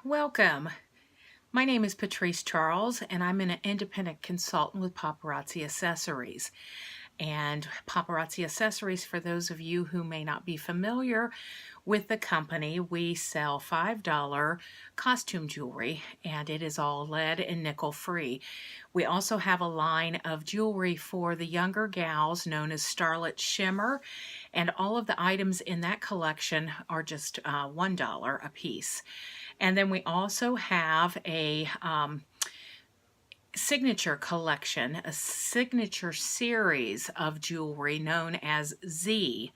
Welcome. My name is Patrice Charles, and I'm an independent consultant with Paparazzi Accessories. And Paparazzi Accessories, for those of you who may not be familiar with the company, we sell $5 costume jewelry, and it is all lead and nickel free. We also have a line of jewelry for the younger gals known as Starlit Shimmer, and all of the items in that collection are just $1 a piece. And then we also have a signature collection, a signature series of jewelry known as ZI,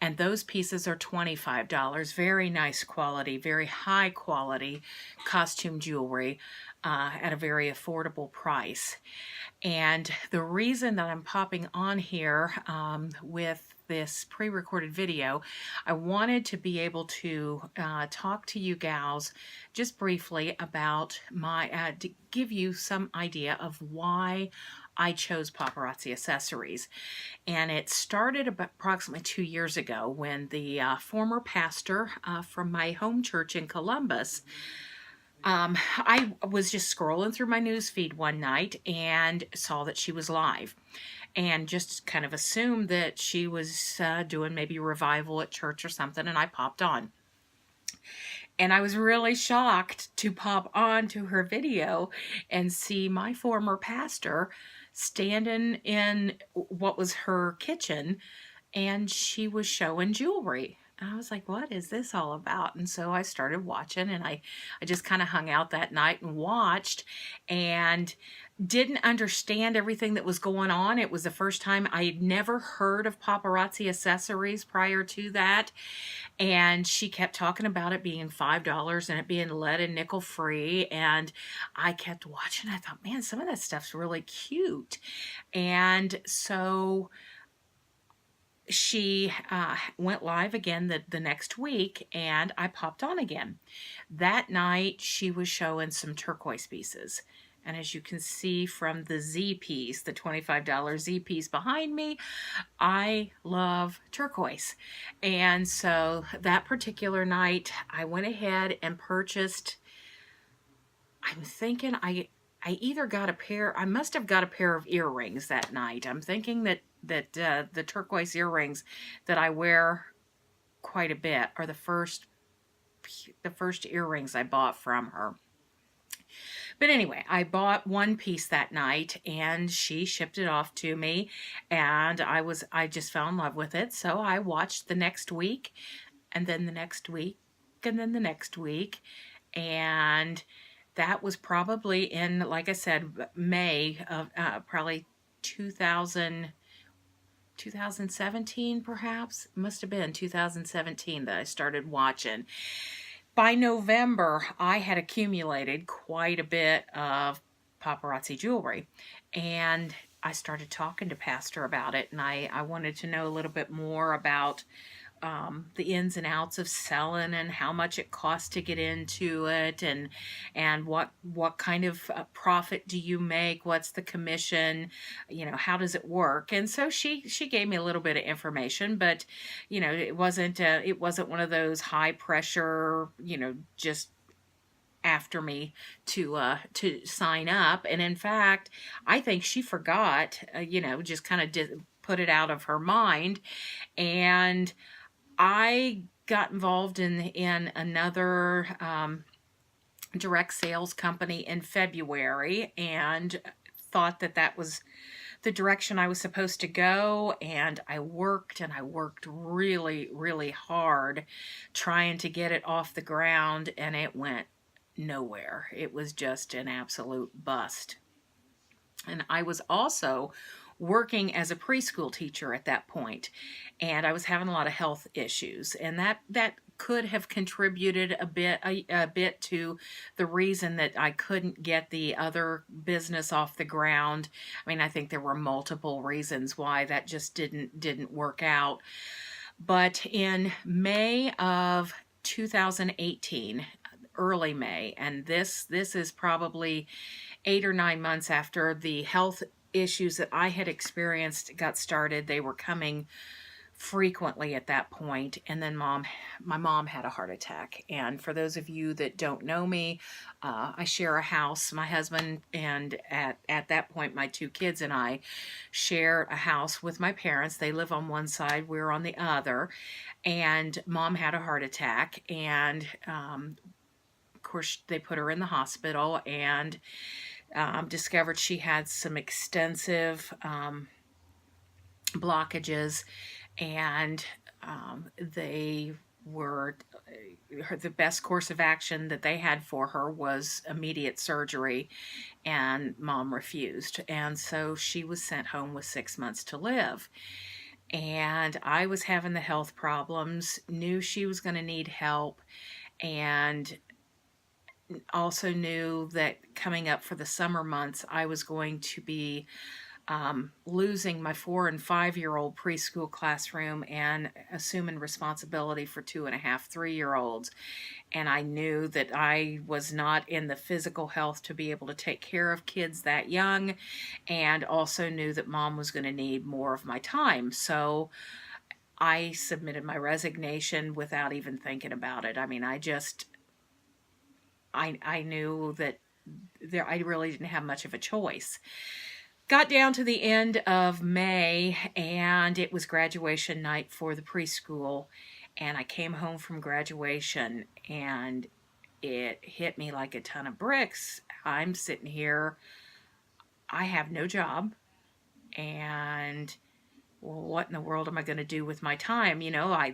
and those pieces are $25. Very nice quality, very high quality costume jewelry at a very affordable price. And the reason that I'm popping on here with this pre-recorded video, I wanted to be able to talk to you gals just briefly about to give you some idea of why I chose Paparazzi Accessories. And it started about approximately 2 years ago when the former pastor from my home church in Columbus, I was just scrolling through my news feed one night and saw that she was live, and just kind of assumed that she was doing maybe a revival at church or something, and I popped on. And I was really shocked to pop on to her video and see my former pastor standing in what was her kitchen, and she was showing jewelry. And I was like, what is this all about? And so I started watching, and I just kind of hung out that night and watched, and didn't understand everything that was going on. It was the first time. I had never heard of Paparazzi Accessories prior to that. And she kept talking about it being $5 and it being lead and nickel free. And I kept watching. I thought, man, some of that stuff's really cute. And so she went live again the next week, and I popped on again. That night, she was showing some turquoise pieces. And as you can see from the Z piece, the $25 Z piece behind me, I love turquoise. And so that particular night, I went ahead and purchased, I'm thinking I either got I must have got a pair of earrings that night. I'm thinking that the turquoise earrings that I wear quite a bit are the first earrings I bought from her. But anyway, I bought one piece that night, and she shipped it off to me, and I just fell in love with it. So I watched the next week, and then the next week, and then the next week, and that was probably in, like I said, May of probably 2017, perhaps. It must have been 2017 that I started watching. By November, I had accumulated quite a bit of paparazzi jewelry, and I started talking to Pastor about it, and I wanted to know a little bit more about the ins and outs of selling and how much it costs to get into it, and what kind of profit do you make, what's the commission, how does it work. And so she gave me a little bit of information, but it wasn't one of those high pressure, just after me to sign up. And in fact, I think she forgot, just kind of put it out of her mind. And I got involved in another direct sales company in February, and thought that was the direction I was supposed to go. And I worked really, really hard trying to get it off the ground, and it went nowhere. It was just an absolute bust. And I was also working as a preschool teacher at that point, and I was having a lot of health issues, and that could have contributed a bit to the reason that I couldn't get the other business off the ground. I mean, I think there were multiple reasons why that just didn't work out. But in May of 2018, early May, and this is probably 8 or 9 months after the health issues that I had experienced got started. They were coming frequently at that point. And then my mom had a heart attack. And for those of you that don't know me, I share a house. My husband and at that point, my two kids and I share a house with my parents. They live on one side, we're on the other. And mom had a heart attack. And of course, they put her in the hospital and discovered she had some extensive blockages, and they were the best course of action that they had for her was immediate surgery, and mom refused, and so she was sent home with 6 months to live. And I was having the health problems, knew she was going to need help, and also knew that coming up for the summer months I was going to be losing my 4 and 5-year-old preschool classroom and assuming responsibility for 2.5, 3-year-olds. And I knew that I was not in the physical health to be able to take care of kids that young, and also knew that mom was going to need more of my time. So I submitted my resignation without even thinking about it. I mean, I knew that I really didn't have much of a choice. Got down to the end of May, and it was graduation night for the preschool, and I came home from graduation, and it hit me like a ton of bricks. I'm sitting here, I have no job, and well, what in the world am I going to do with my time?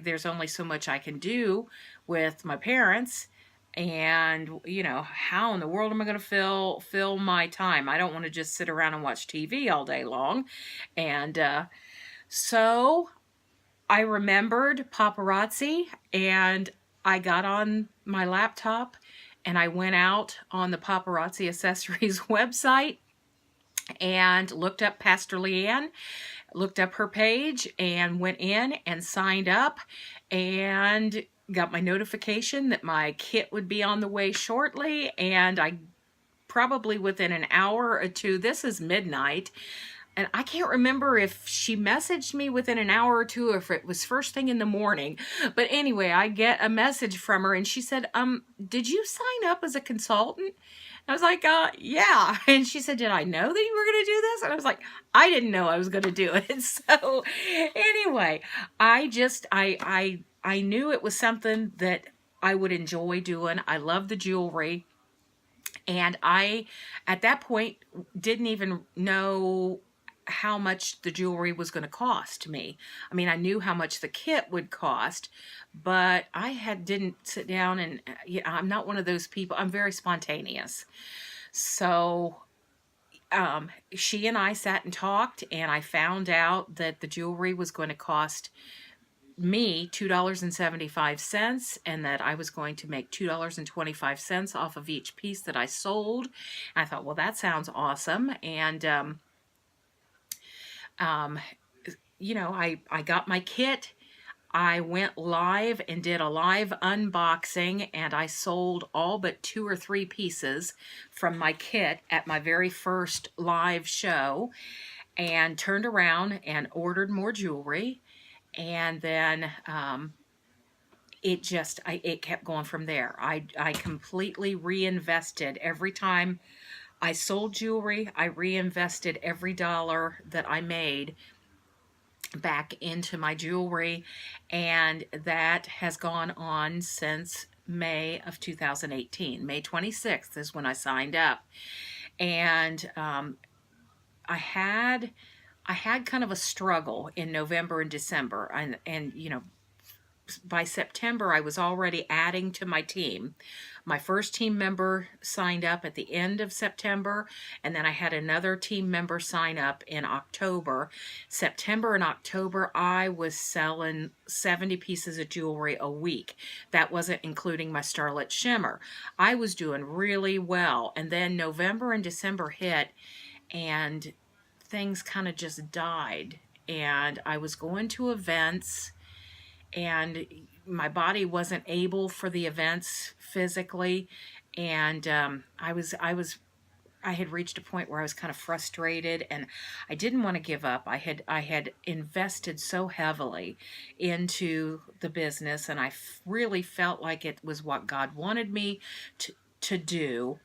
There's only so much I can do with my parents, and how in the world am I going to fill my time? I don't want to just sit around and watch TV all day long. And so I remembered Paparazzi, and I got on my laptop and I went out on the Paparazzi Accessories website and looked up Pastor Leanne, looked up her page, and went in and signed up, and got my notification that my kit would be on the way shortly. And I probably within an hour or two, this is midnight, and I can't remember if she messaged me within an hour or two or if it was first thing in the morning. But anyway, I get a message from her and she said, did you sign up as a consultant? I was like, yeah. And she said, did I know that you were going to do this? And I was like, I didn't know I was going to do it. So anyway, I knew it was something that I would enjoy doing. I love the jewelry. And I, at that point, didn't even know how much the jewelry was going to cost me. I mean, I knew how much the kit would cost, but didn't sit down and, I'm not one of those people. I'm very spontaneous. So she and I sat and talked, and I found out that the jewelry was going to cost me $2.75, and that I was going to make $2.25 off of each piece that I sold. And I thought, well, that sounds awesome. And I got my kit. I went live and did a live unboxing, and I sold all but 2 or 3 pieces from my kit at my very first live show, and turned around and ordered more jewelry. And then it kept going from there. I completely reinvested. Every time I sold jewelry, I reinvested every dollar that I made back into my jewelry, and that has gone on since May of 2018. May 26th is when I signed up, and I had kind of a struggle in November and December, and by September, I was already adding to my team. My first team member signed up at the end of September, and then I had another team member sign up in October. September and October, I was selling 70 pieces of jewelry a week. That wasn't including my Starlit Shimmer. I was doing really well. And then November and December hit, and things kind of just died. And I was going to events, and my body wasn't able for the events physically, and I was I had reached a point where I was kind of frustrated and I didn't want to give up. I had invested so heavily into the business, and really felt like it was what God wanted me to do.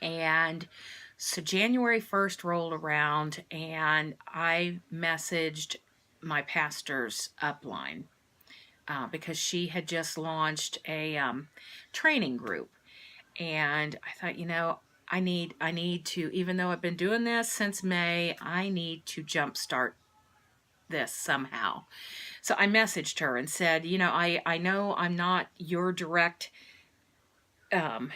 And so January 1st rolled around and I messaged my pastor's upline, because she had just launched a training group. And I thought, I need to, even though I've been doing this since May, I need to jumpstart this somehow. So I messaged her and said, I know I'm not your direct um,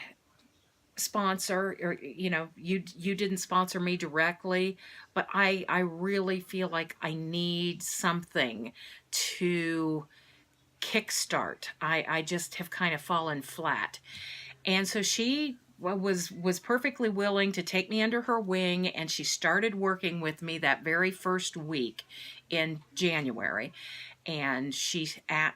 sponsor, or you didn't sponsor me directly, but I really feel like I need something to kickstart. I just have kind of fallen flat. And so she was perfectly willing to take me under her wing, and she started working with me that very first week in January. And she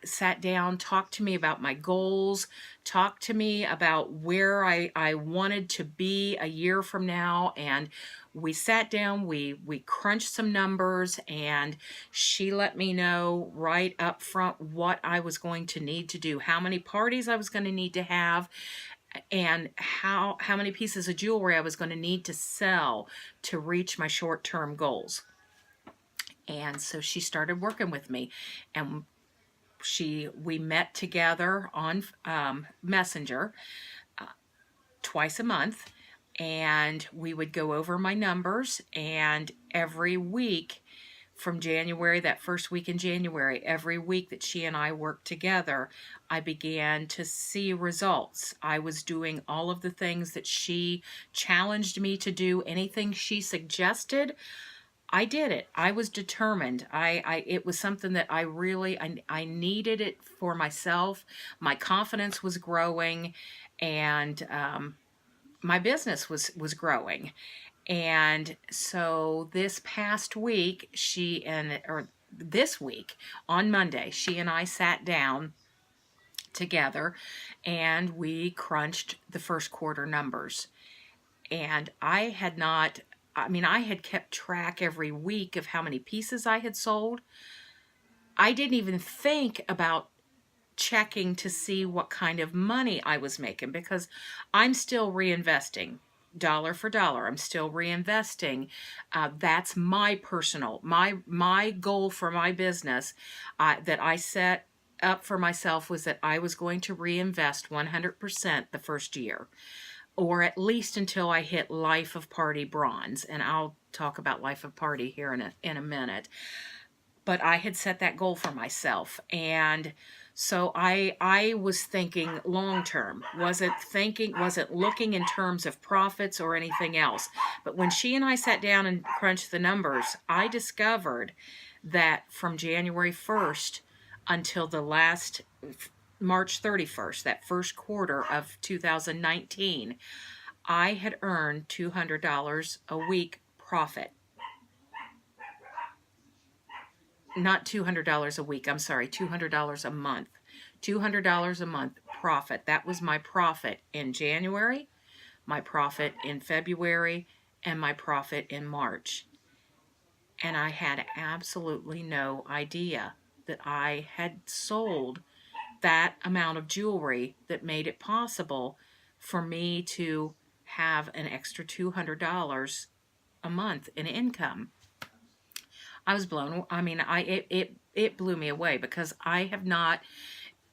sat down, talked to me about my goals, talked to me about where I wanted to be a year from now. And we sat down, we crunched some numbers, and she let me know right up front what I was going to need to do, how many parties I was going to need to have, and how many pieces of jewelry I was going to need to sell to reach my short-term goals. And so she started working with me, and we met together on Messenger twice a month, and we would go over my numbers. And every week from January, that first week in January, every week that she and I worked together, I began to see results. I was doing all of the things that she challenged me to do. Anything she suggested, I did it. I was determined. It was something that I needed it for myself. My confidence was growing, and my business was growing. And so this past week, this week on Monday, she and I sat down together and we crunched the first quarter numbers. And I had kept track every week of how many pieces I had sold. I didn't even think about checking to see what kind of money I was making, because I'm still reinvesting dollar for dollar. I'm still reinvesting. That's my goal for my business, that I set up for myself, was that I was going to reinvest 100% the first year, or at least until I hit Life of Party bronze. And I'll talk about Life of Party here in a minute. But I had set that goal for myself. And so I was thinking long term. Wasn't looking in terms of profits or anything else. But when she and I sat down and crunched the numbers, I discovered that from January 1st until the last March 31st, that first quarter of 2019, I had earned $200 a week profit. Not $200 a week, I'm sorry, $200 a month. $200 a month profit. That was my profit in January, my profit in February, and my profit in March. And I had absolutely no idea that I had sold that amount of jewelry that made it possible for me to have an extra $200 a month in income. I was blown. It blew me away, because I have not,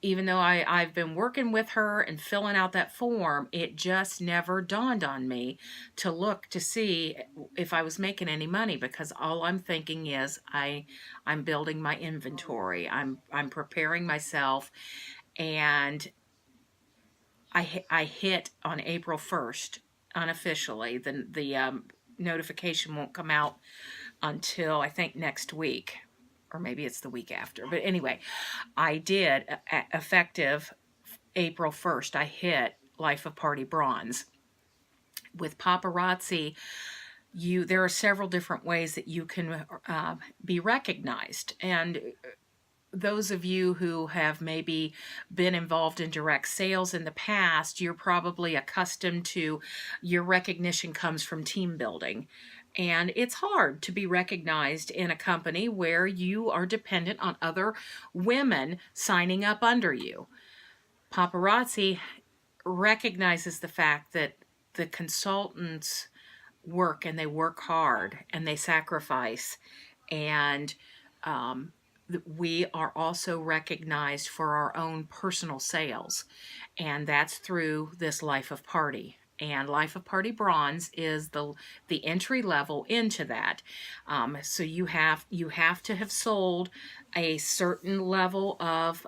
even though I've been working with her and filling out that form, it just never dawned on me to look to see if I was making any money, because all I'm thinking is I'm building my inventory. I'm preparing myself. And I hit on April 1st unofficially. The notification won't come out until I think next week, or maybe it's the week after. But anyway, I did, effective April 1st, I hit Life of Party bronze. With Paparazzi, there are several different ways that you can be recognized. And those of you who have maybe been involved in direct sales in the past, you're probably accustomed to your recognition comes from team building. And it's hard to be recognized in a company where you are dependent on other women signing up under you. Paparazzi recognizes the fact that the consultants work and they work hard and they sacrifice, and um, we are also recognized for our own personal sales, and that's through this Life of Party. And Life of Party Bronze is the entry level into that. So you have to have sold a certain level of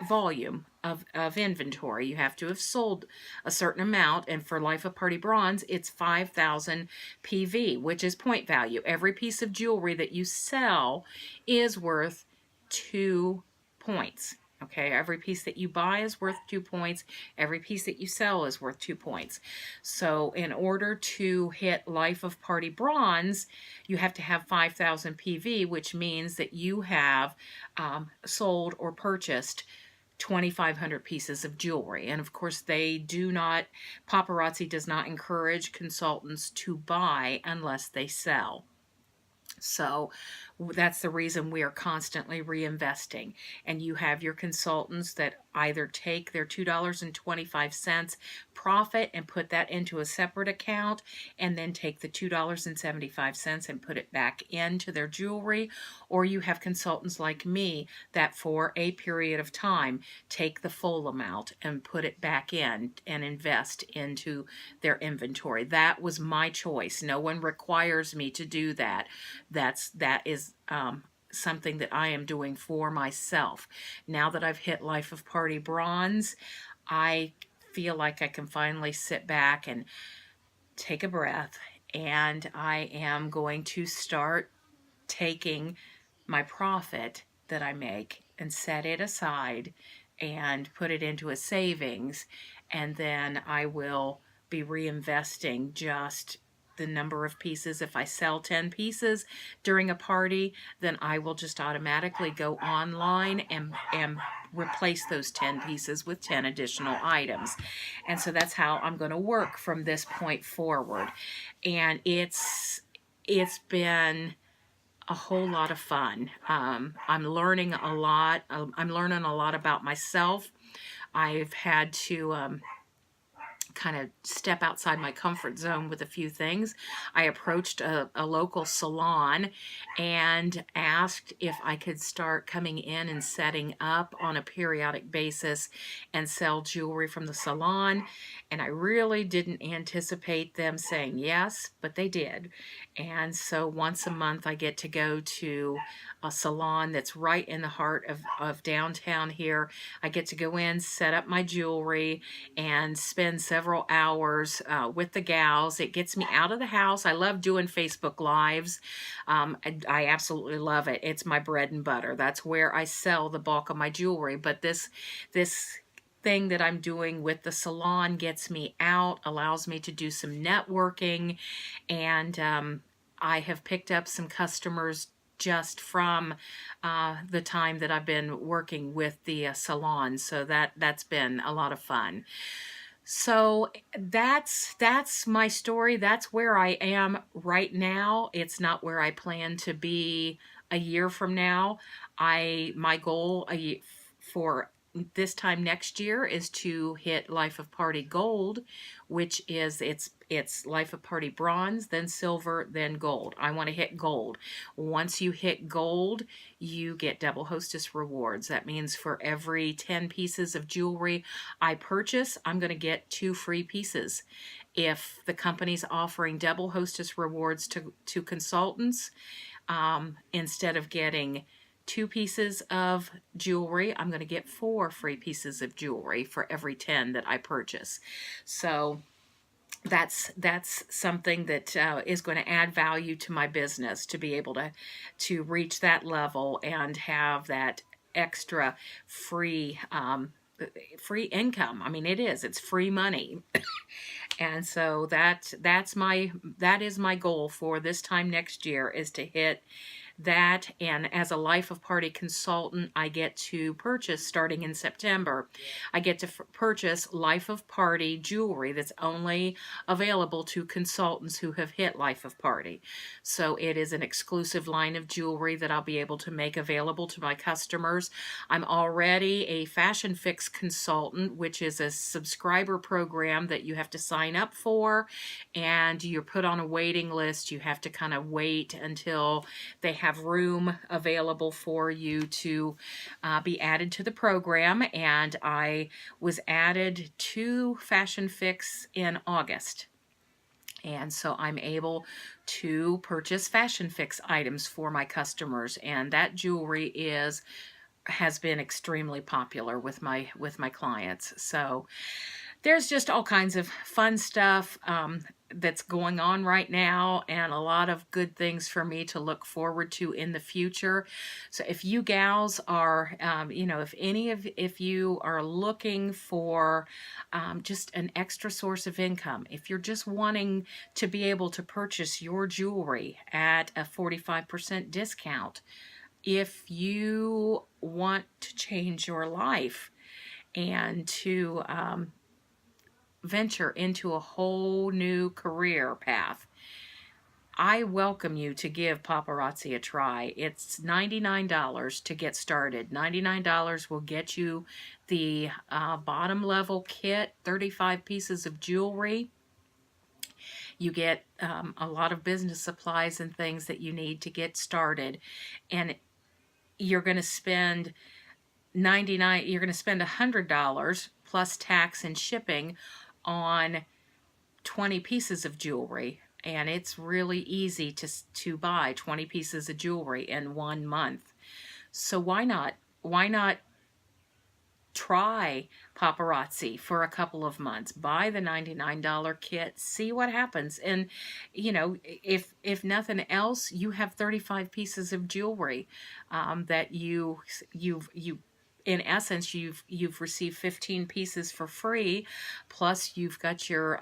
volume of inventory. You have to have sold a certain amount, and for Life of Party Bronze, it's 5,000 PV, which is point value. Every piece of jewelry that you sell is worth 2 points. Okay, every piece that you buy is worth 2 points. Every piece that you sell is worth 2 points. So in order to hit Life of Party Bronze, you have to have 5,000 PV, which means that you have sold or purchased 2,500 pieces of jewelry. And of course, Paparazzi does not encourage consultants to buy unless they sell. So that's the reason we are constantly reinvesting. And you have your consultants that either take their $2.25 profit and put that into a separate account, and then take the $2.75 and put it back into their jewelry, or you have consultants like me that for a period of time take the full amount and put it back in and invest into their inventory. That was my choice. No one requires me to do that. That is something that I am doing for myself. Now that I've hit Life of Party Bronze, I feel like I can finally sit back and take a breath, and I am going to start taking my profit that I make and set it aside and put it into a savings, and then I will be reinvesting just the number of pieces. If I sell 10 pieces during a party, then I will just automatically go online and replace those 10 pieces with 10 additional items. And so that's how I'm going to work from this point forward. And it's been a whole lot of fun. I'm learning a lot. I'm learning a lot about myself. I've had to kind of step outside my comfort zone with a few things. I approached a local salon and asked if I could start coming in and setting up on a periodic basis and sell jewelry from the salon. And I really didn't anticipate them saying yes, but they did. And so once a month I get to go to a salon that's right in the heart of downtown here. I get to go in, set up my jewelry, and spend several hours with the gals. It gets me out of the house. I love doing Facebook Lives. I absolutely love it. It's my bread and butter. That's where I sell the bulk of my jewelry. But this thing that I'm doing with the salon gets me out, allows me to do some networking, and I have picked up some customers just from the time that I've been working with the salon. So that's been a lot of fun. So that's my story. That's where I am right now. It's not where I plan to be a year from now. My goal for this time next year is to hit Life of Party Gold, which is it's Life of Party Bronze, then Silver, then Gold. I want to hit Gold. Once you hit Gold, you get double hostess rewards. That means for every 10 pieces of jewelry I purchase, I'm going to get 2 free pieces. If the company's offering double hostess rewards to consultants, instead of getting 2 pieces of jewelry, I'm going to get 4 free pieces of jewelry for every 10 that I purchase. So that's something that is going to add value to my business, to be able to reach that level and have that extra free income. I mean, it's free money. And so that is my goal for this time next year, is to hit That, and as a Life of Party consultant, I get to purchase, starting in September, I get to purchase Life of Party jewelry that's only available to consultants who have hit Life of Party. So it is an exclusive line of jewelry that I'll be able to make available to my customers. I'm already a Fashion Fix consultant, which is a subscriber program that you have to sign up for, and you're put on a waiting list. You have to kind of wait until they have room available for you to be added to the program. And I was added to Fashion Fix in August. And so I'm able to purchase Fashion Fix items for my customers, and that jewelry has been extremely popular with my clients. So there's just all kinds of fun stuff that's going on right now, and a lot of good things for me to look forward to in the future. So if you gals are, if you are looking for just an extra source of income, if you're just wanting to be able to purchase your jewelry at a 45% discount, if you want to change your life and to venture into a whole new career path, I welcome you to give Paparazzi a try. It's $99 to get started. $99 will get you the bottom level kit, 35 pieces of jewelry. You get a lot of business supplies and things that you need to get started. And you're going to spend $100 plus tax and shipping on 20 pieces of jewelry, and it's really easy to buy 20 pieces of jewelry in 1 month. So why not try Paparazzi for a couple of months? Buy the $99 kit, see what happens. And if nothing else, you have 35 pieces of jewelry that you in essence, you've received 15 pieces for free, plus you've got your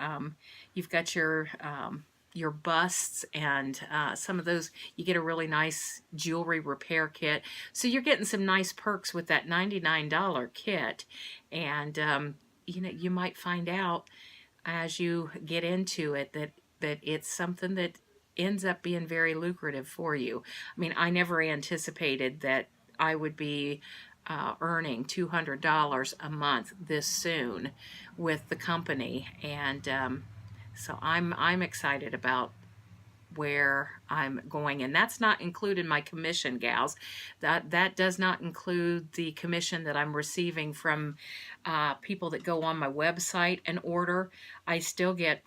busts and some of those. You get a really nice jewelry repair kit, so you're getting some nice perks with that $99 kit. And you might find out as you get into it that it's something that ends up being very lucrative for you. I mean, I never anticipated that I would be earning $200 a month this soon with the company, and so I'm excited about where I'm going. And that's not included my commission, gals. That does not include the commission that I'm receiving from people that go on my website and order. I still get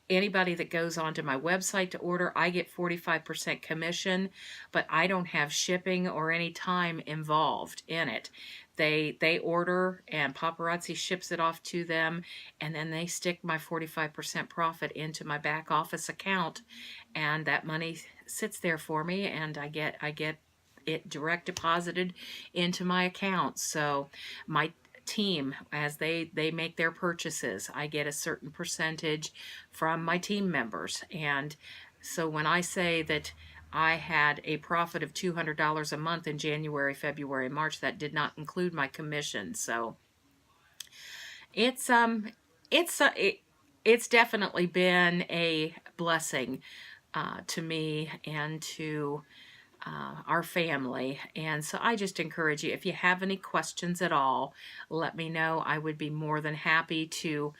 anybody that goes onto my website to order, I get 45% commission, but I don't have shipping or any time involved in it. They order and Paparazzi ships it off to them, and then they stick my 45% profit into my back office account, and that money sits there for me, and I get it direct deposited into my account. So my team, as they make their purchases, I get a certain percentage from my team members. And so when I say that I had a profit of $200 a month in January, February, March, that did not include my commission. So it's it's definitely been a blessing to me and to our family. And so I just encourage you, if you have any questions at all, let me know. I would be more than happy to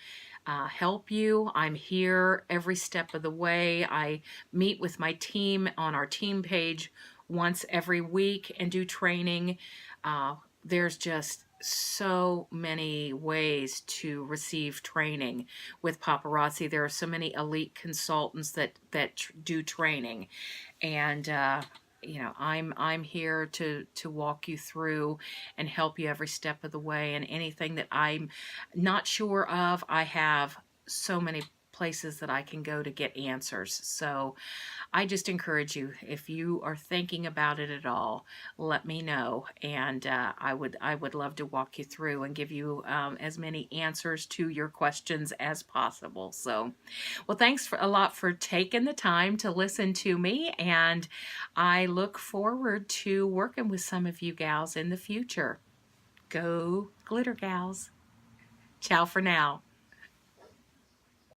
help you. I'm here every step of the way. I meet with my team on our team page once every week and do training. There's just so many ways to receive training with Paparazzi. There are so many elite consultants that do training, and I'm here to walk you through and help you every step of the way. And anything that I'm not sure of, I have so many places that I can go to get answers. So I just encourage you, if you are thinking about it at all, let me know, and I would love to walk you through and give you as many answers to your questions as possible. So, well, thanks a lot for taking the time to listen to me, and I look forward to working with some of you gals in the future. Go glitter gals. Ciao for now.